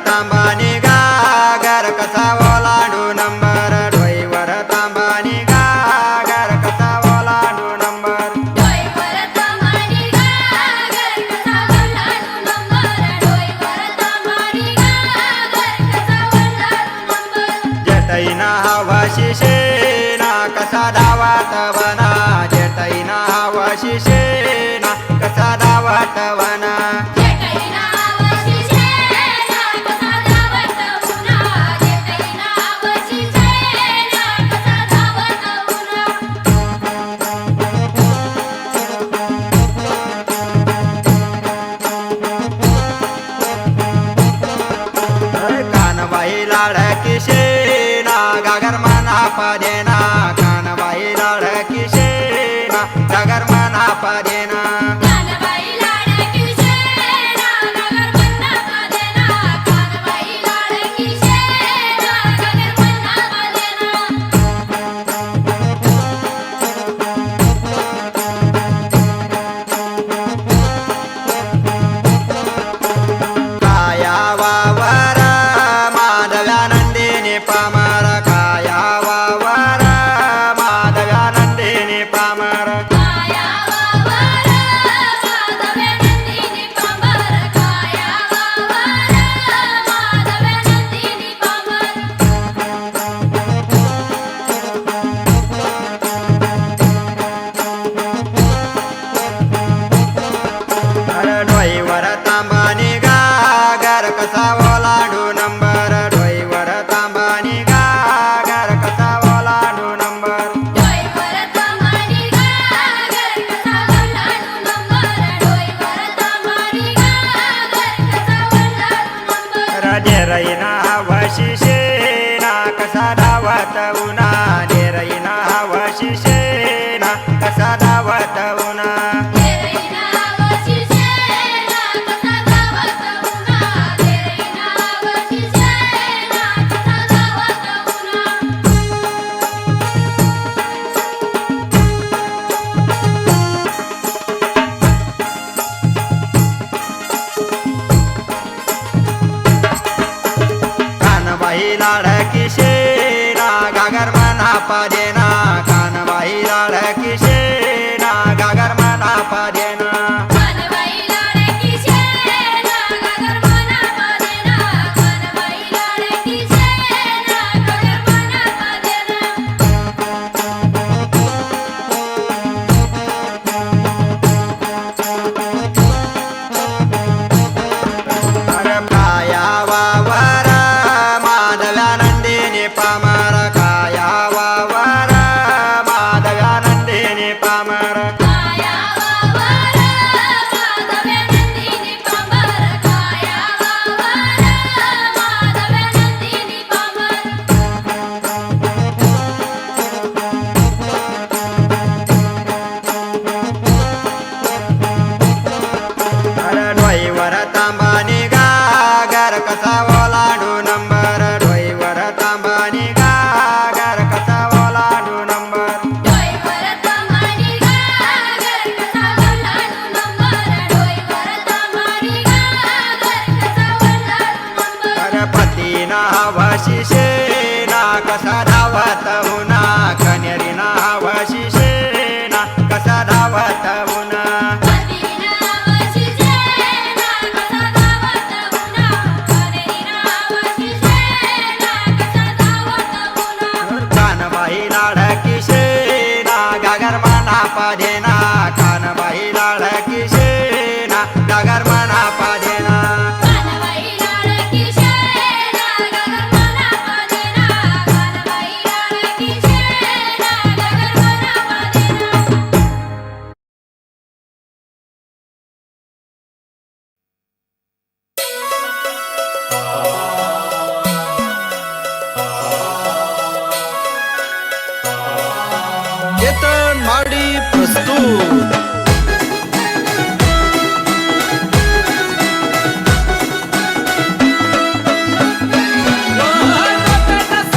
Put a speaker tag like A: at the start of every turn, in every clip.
A: तांबानी गागर कसा ओलांडू नंबर डोईवर तांबानी गागर कसा ओलांडू नंबर
B: डोईवर तांबानी गागर कसा ओलांडू नंबर डोईवर तांबानी गागर कसा ओलांडू नंबर
A: जेटईना हवाशी शेना कसा धावत वना जेटईना हवाशी शेना कसा धावत वना
B: जेटईना हवाशी शेना कसा धावत उन्हा जेटईना हवाशी शेना कसा धावत उन्हा
A: कानबाई लाडकी शेना गागर मना पदेना कानबाई लाडकी शेना गागर मना पदेना
B: कानबाई लाडकी शेना गागर मन्ना पदेना कानबाई लाडकी शेना गागर मन्ना पदेना
A: काया वावर माधव्यानंदिनी पामर काया वावर माधव्यानंदिनी पामर
B: काया वावर माधव्यानंदिनी पामर काया वावर माधव्यानंदिनी पामर
A: डोईवर तांबानी गागर कसा ओलांडू नंबर डोईवर तांबानी गागर कसा ओलांडू नंबर
B: डोईवर तांबानी गागर कसा ओलांडू नंबर डोईवर तांबानी गागर कसा ओलांडू नंबर
A: डेरईना हवाशी शेना कसा धावत उन्हा डेरईना हवाशी शेना कसा धावत उन्हा
B: तेरैना हवाशी शेना कसा धावत उन्हा तेरैना हवाशी शेना कसा धावत उन्हा
A: कानबाई लाडकी शेना गागर मना पदेना कानबाई लाडकी शेना गागर मना पदेना
B: कानबाई लाडकी शेना गागर मना पदेना कानबाई लाडकी शेना गागर मना पदेना
A: काया वावर माधव्यानंदिनी पामर काया वावर माधव्यानंदिनी पामर
B: काया वावर माधव्यानंदिनी पामर काया वावर माधव्यानंदिनी पामर
A: डोईवर तांबानी गागर कसा ओलांडू नंबर डोईवर तांबानी गागर कसा ओलांडू नंबर
B: डोईवर तांबानी गागर कसा ओलांडू नंबर डोईवर तांबानी गागर कसा ओलांडू नंबर
A: पतीना हवाशी शेना कसा धावत उन्हा कनेरीना हवाशी शेना कसा धावत उन्हा
B: पतीना हवाशी शेना कसा धावत उन्हा कनेरीना हवाशी शेना कसा धावत उन्हा
A: कानबाई लाडकी शेना गागर मना पदेना कानबाई लाडकी शेना गागर मना पदेना
B: कानबाई लाडकी शेना गागर मना पदेना कानबाई लाडकी शेना गागर मना पदेना
C: केतन माडी प्रस्तुत
D: राजा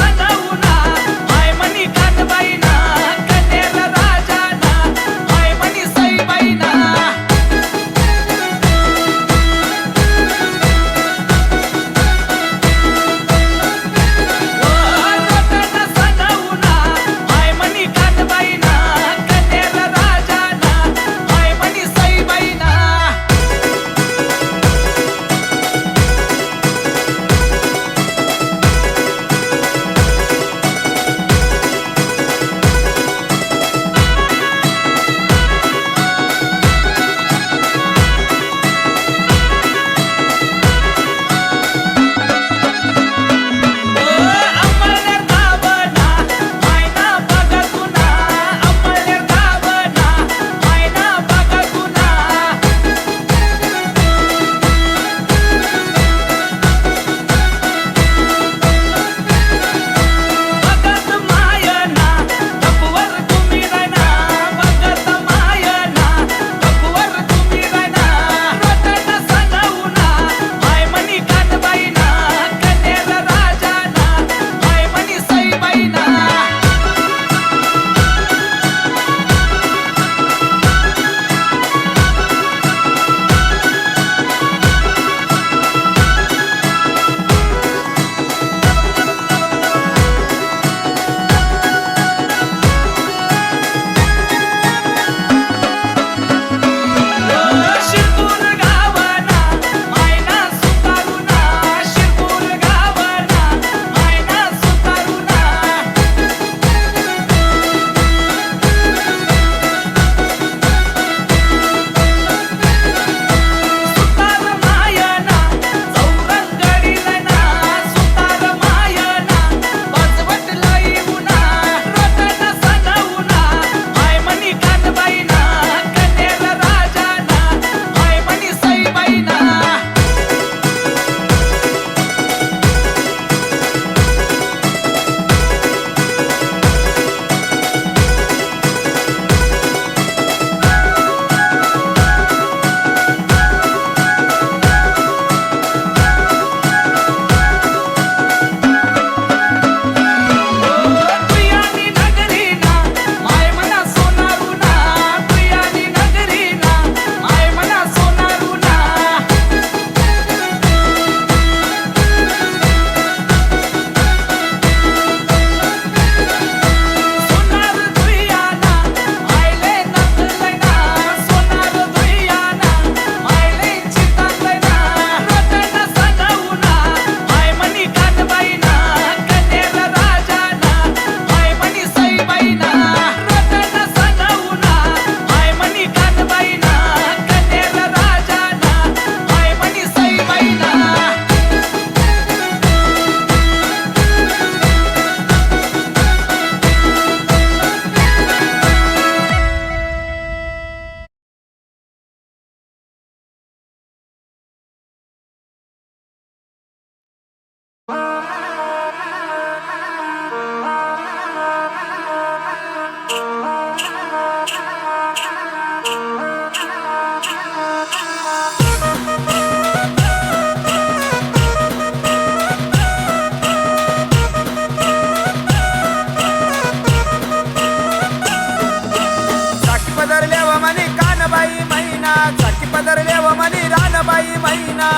D: कानबाई मैना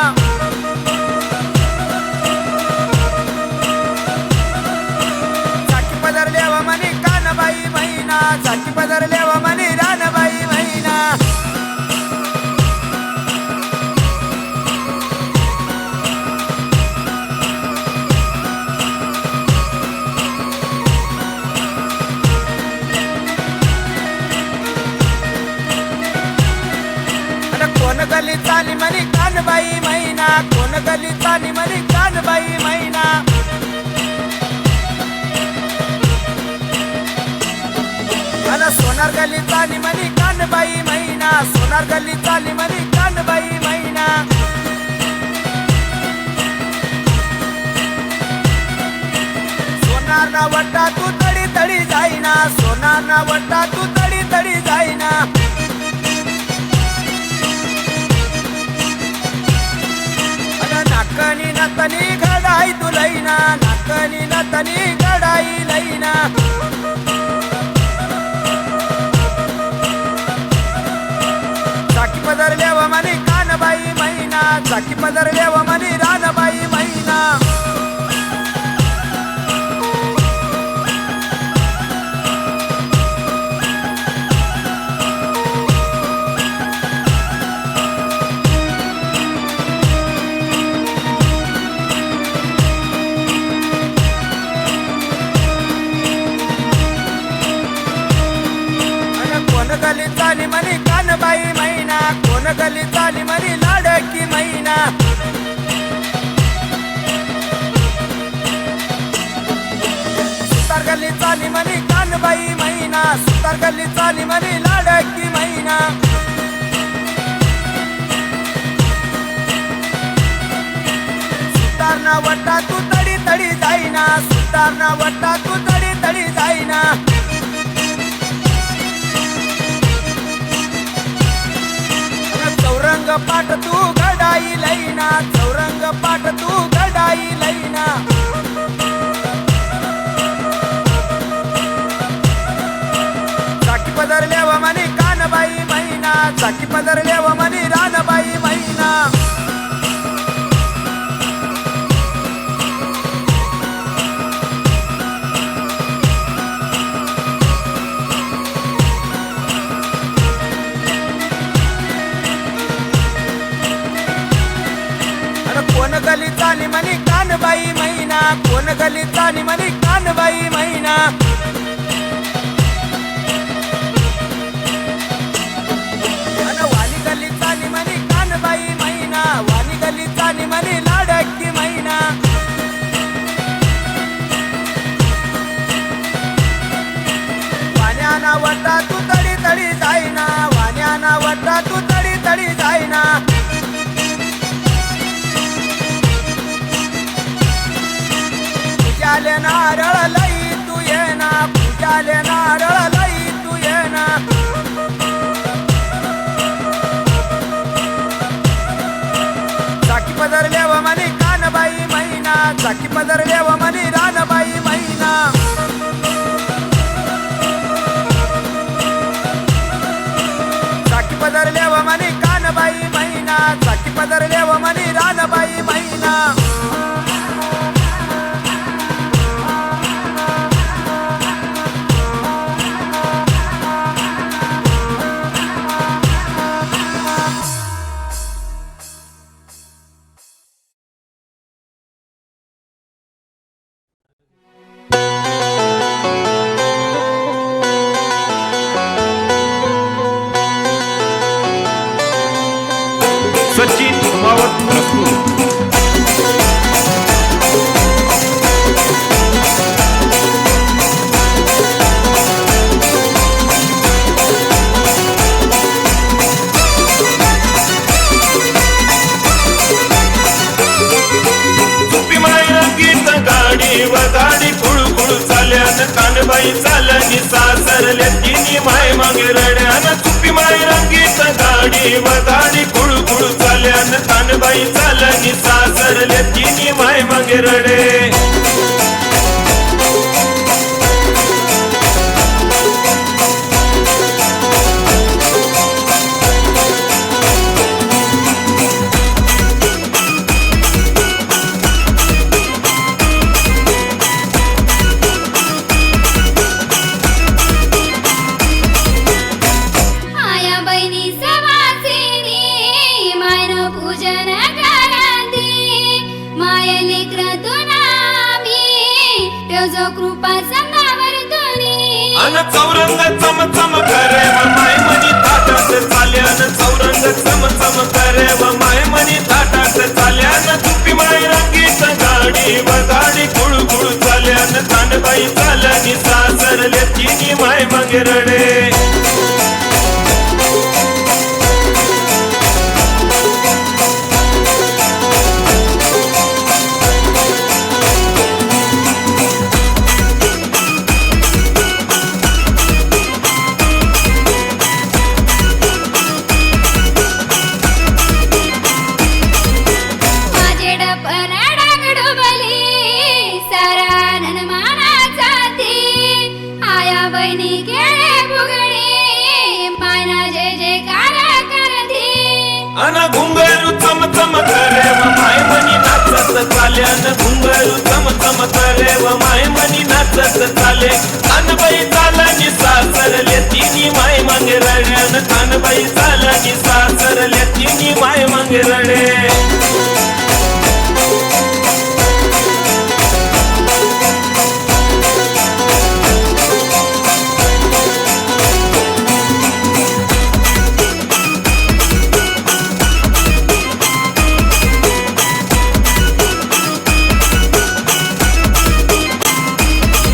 D: चाकी पदरल्यावा म्हणे कानबाई मैना चाकी पदरल्यावा म्हणे रानबाई मैना कोण गली चाली म्हणे कानबाई मैना कोण गली चाली म्हणे कानबाई मैना अन सोनार गली चाली म्हणे कानबाई मैना सोनार गली चाली म्हणे कानबाई मैना सोनार ना वट्टा तू तडी तडी जाईना सोनार ना वट्टा तू तडी तडी जाईना नाकनी नतनी घडाई तू लैना नाकनी नतनी घडाई लैना चाकी पदरल्यावा म्हणे कानबाई मैना चाकी पदरल्यावा म्हणे रानबाई मैना गली चाली म्हणे कानबाई मैना कोण गली चाली म्हणे लाडकी मैना सुतार गली चाली म्हणे कानबाई मैना सुतार गली चाली म्हणे लाडकी मैना सुतार ना वट्टा तू तडी तडी जाईना सुतार ना वट्टा तू तडी तडी जाईना चौरंग पाठ तू घडाई लैना चौरंग पाठ तू घडाई लैना चाकी पदरल्यावा म्हणे कानबाई मैना चाकी पदरल्यावा म्हणे रानबाई मैना कोण गली चाली म्हणे कानबाई मैना कोण गली चाली म्हणे कानबाई मैना वाली गली चाली म्हणे कानबाई मैना वाली गली चाली म्हणे लाडकी मैना वाण्याना वट्टा तू तडी तडी जाईना वाण्याना वट्टा तू तडी तडी जाईना पूजाले नारळ लई तू येना पूजाले नारळ लई तू येना चाकी पदरल्यावा म्हणे कानबाई मैना चाकी पदरल्यावा म्हणे रानबाई मैना चाकी पदरल्यावा म्हणे कानबाई मैना चाकी पदरल्यावा म्हणे रानबाई मैना
E: सचिन मावत प्रस्तुत झुपी माय गीत गाडी व गाडी कुळकुळ चाल्यान कानबाई चालनी सासरले तिनी माय मागे रड्यान झुपी माय रंगीत गाडी व गाडी कुळकुळ चाल्यान कानबाई चालनी सासरले तिनी माय मागे रडे
B: तुझो कृपा संगावर तुनी
E: अन चौरंग चम चम करे व माय मनी ताटात चाल्यान चौरंग चम चम करे व माय मनी ताटात चाल्यान तुपी माय रंगीत गाडी व गाडी गुळ गुळ चाल्यान कानबाई चालनी सासरले तिनी माय मग रडे
B: माझे डपरा डागडुबली सारा ननमानाचा ती आया बहिणी खेळे फुगडी मायना जय जयकार करती
E: अन घुंगरू चम चम करे व माय मनी नाचत चाल्यान घुंगरू चम चम करे व माय मनी नाचत चाले कानबाई चालनी सासरले तिनी माय मग रड्यान कानबाई चालनी सासरले तिनी माय मग रडे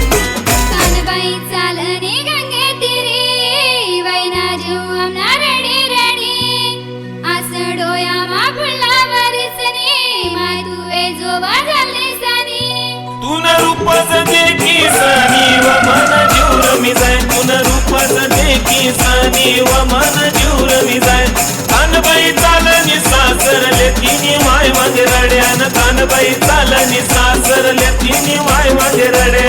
B: कानबाई चालनी गंगे तिरी वैना जीव आमना रडी रडी आस डोया मा फुला वरसनी माय तुवे जोवा झाली सनी
E: तून रूपच देखी सनी व मन जीवर मी जाय तून रूपच देखी सनी व मन जीवर मी जाय कानबाई चालनी सासरले तिनी माय मग रड्यान कानबाई चालनी सासरले तिनी माय मग रडे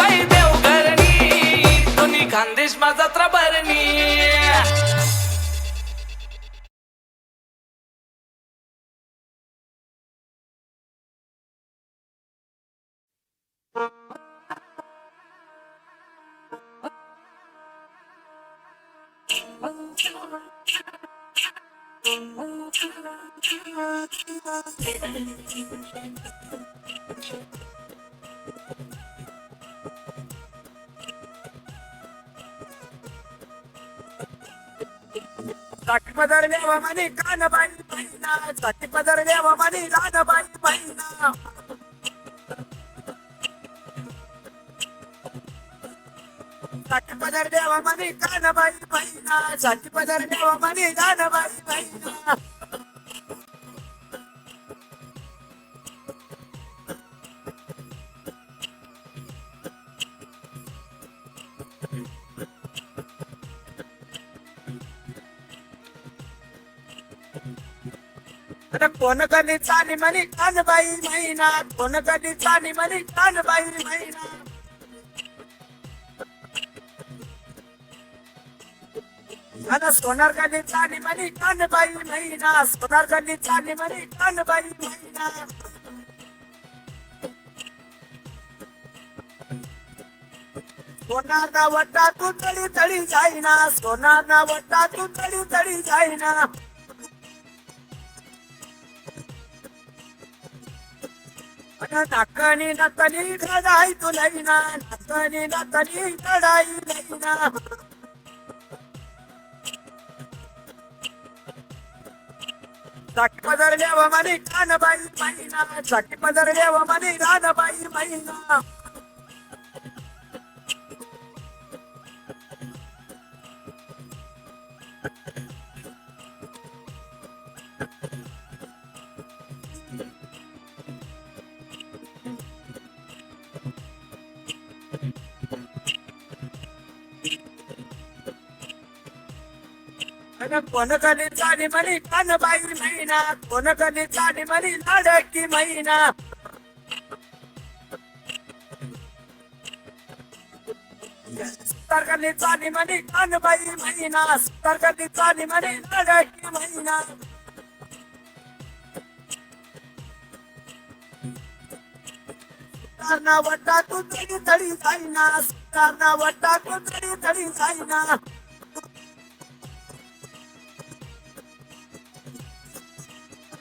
F: बाई देवघरणी दोन्ही खानदेश मा जत्रा भरणी
D: साठी पदर देवा म्हणे कानबाई महिना साठी पदर देवा म्हणे रानबाई महिना साठी पदर देवा म्हणे कानबाई महिना साठी पदर देवा म्हणे रानबाई महिना अरे कोण कधी चाली म्हणे कानबाई महिना कोण कधी चाली म्हणे कानबाई महिना अरे सोनार कधी चाली म्हणे कानबाई महिना सोनार कधी चाली म्हणे कानबाई महिना सोनार ना वट्टा तू तळी तळी जाईना सोनार ना वट्टा तू तळी तळी जाईना नाकणी नातनी लढाई तू लईना नाकणी नातनी लढाई लईना साठी पदर देवा म्हणे कानबाई महिना साठी पदर देवा म्हणे रानबाई महिना कोण कधी चाली म्हणे कानबाई महिना कोण कधी चाली म्हणे लाडकी महिना सुतार कधी चाली म्हणे कानबाई महिना सुतार कधी चाली म्हणे लाडकी महिना सुतारना वट्टा तू तडी तडी जाईना सुतारना वट्टा तू तडी तडी जाईना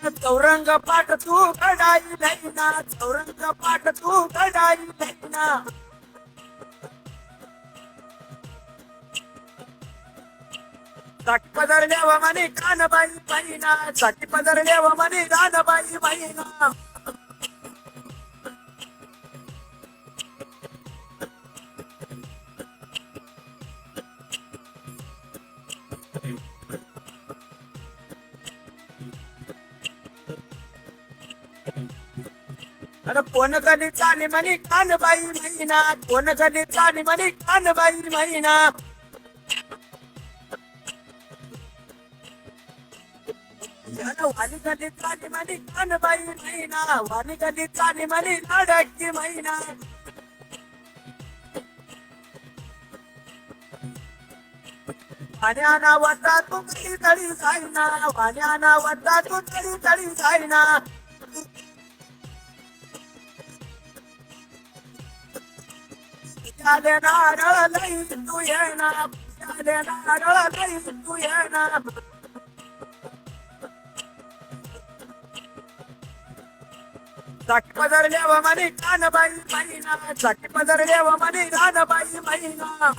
D: चौरंग पाठ तू कडाई लईना चौरंग पाठ तू कडाई लईना साठी पदर देवा म्हणे कानबाई महिना साठी पदर देवा म्हणे रानबाई महिना अरे कोण कधी चाली म्हणे कानबाई महिना कोण कधी चाली म्हणे कानबाई महिना वाली कधी चाली म्हणे कानबाई महिना वाली कधी चाली म्हणे लाडकी महिना वाण्याना वट्टा तू तळी तळी जाईना वाण्याना वट्टा तू तळी तळी जाईना आले नारळ लई तू येणार आले नारळ लई तू येणार साठी पदर देवा म्हणे कानबाई महिना साठी पदर देवा म्हणे रानबाई महिना